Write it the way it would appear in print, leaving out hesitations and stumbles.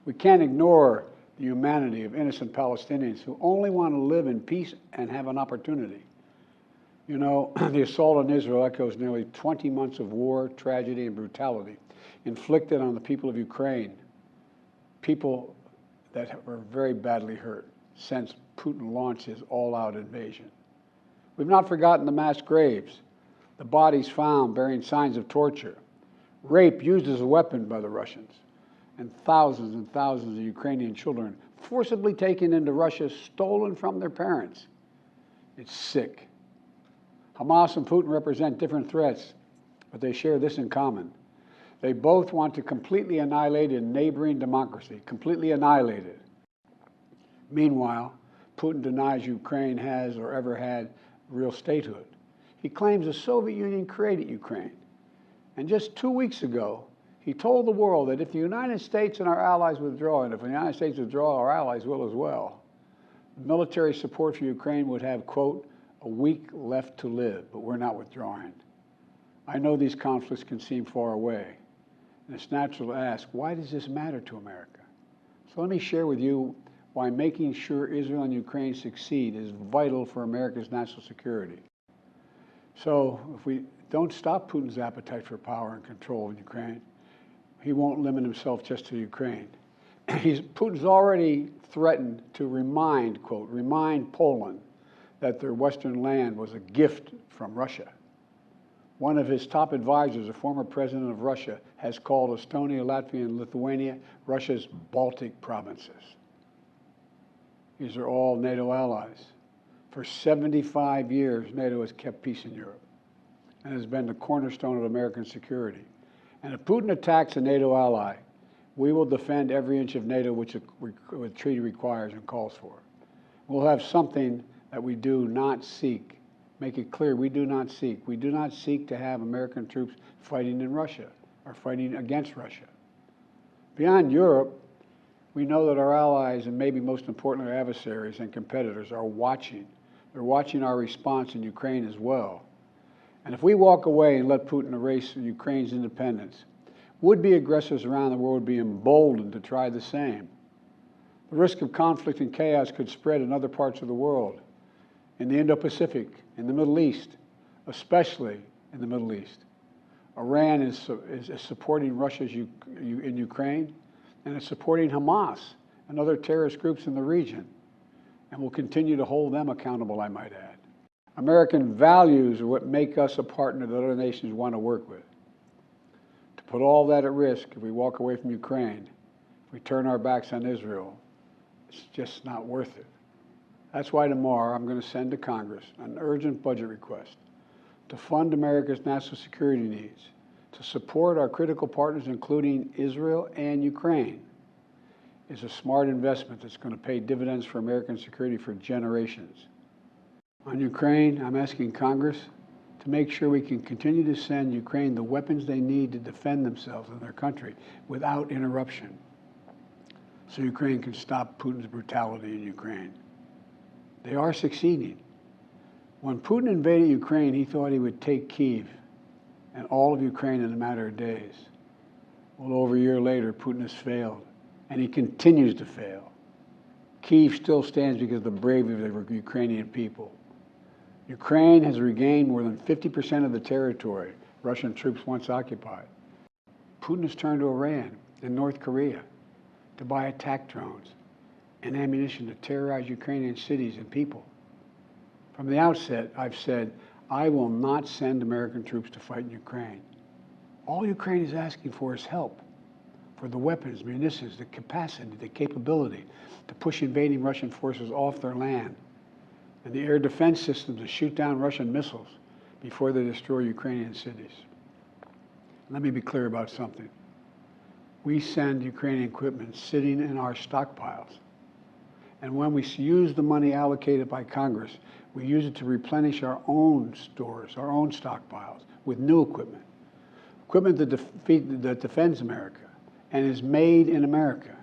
We can't ignore the humanity of innocent Palestinians who only want to live in peace and have an opportunity. You know, the assault on Israel echoes nearly 20 months of war, tragedy, and brutality inflicted on the people of Ukraine, people that were very badly hurt since Putin launched his all-out invasion. We've not forgotten the mass graves, the bodies found bearing signs of torture, rape used as a weapon by the Russians, and thousands of Ukrainian children forcibly taken into Russia, stolen from their parents. It's sick. Hamas and Putin represent different threats, but they share this in common. They both want to completely annihilate a neighboring democracy, completely annihilate it. Meanwhile, Putin denies Ukraine has or ever had real statehood. He claims the Soviet Union created Ukraine. And just 2 weeks ago, he told the world that if the United States and our allies withdraw, and if the United States withdraw, our allies will as well, military support for Ukraine would have, quote, a week left to live, but we're not withdrawing. I know these conflicts can seem far away, and it's natural to ask, why does this matter to America? So let me share with you why making sure Israel and Ukraine succeed is vital for America's national security. So if we don't stop Putin's appetite for power and control in Ukraine, he won't limit himself just to Ukraine. Putin's already threatened to remind, quote, remind Poland that their Western land was a gift from Russia. One of his top advisors, a former president of Russia, has called Estonia, Latvia, and Lithuania Russia's Baltic provinces. These are all NATO allies. For 75 years, NATO has kept peace in Europe and has been the cornerstone of American security. And if Putin attacks a NATO ally, we will defend every inch of NATO which the treaty requires and calls for. We'll have something that we do not seek. Make it clear, we do not seek. We do not seek to have American troops fighting in Russia or fighting against Russia. Beyond Europe, we know that our allies, and maybe most importantly our adversaries and competitors, are watching. They're watching our response in Ukraine as well. And if we walk away and let Putin erase Ukraine's independence, would-be aggressors around the world would be emboldened to try the same. The risk of conflict and chaos could spread in other parts of the world, in the Indo-Pacific, in the Middle East, especially in the Middle East. Iran is supporting Russia in Ukraine, and it's supporting Hamas and other terrorist groups in the region, and will continue to hold them accountable, I might add. American values are what make us a partner that other nations want to work with. To put all that at risk, if we walk away from Ukraine, if we turn our backs on Israel, it's just not worth it. That's why tomorrow I'm going to send to Congress an urgent budget request to fund America's national security needs, to support our critical partners, including Israel and Ukraine. It's a smart investment that's going to pay dividends for American security for generations. On Ukraine, I'm asking Congress to make sure we can continue to send Ukraine the weapons they need to defend themselves and their country without interruption, so Ukraine can stop Putin's brutality in Ukraine. They are succeeding. When Putin invaded Ukraine, he thought he would take Kyiv and all of Ukraine in a matter of days. Well, over a year later, Putin has failed, and he continues to fail. Kyiv still stands because of the bravery of the Ukrainian people. Ukraine has regained more than 50% of the territory Russian troops once occupied. Putin has turned to Iran and North Korea to buy attack drones and ammunition to terrorize Ukrainian cities and people. From the outset, I've said, I will not send American troops to fight in Ukraine. All Ukraine is asking for is help, for the weapons, munitions, the capacity, the capability to push invading Russian forces off their land, and the air defense system to shoot down Russian missiles before they destroy Ukrainian cities. Let me be clear about something. We send Ukrainian equipment sitting in our stockpiles. And when we use the money allocated by Congress, we use it to replenish our own stores, our own stockpiles, with new equipment. Equipment that defends America and is made in America.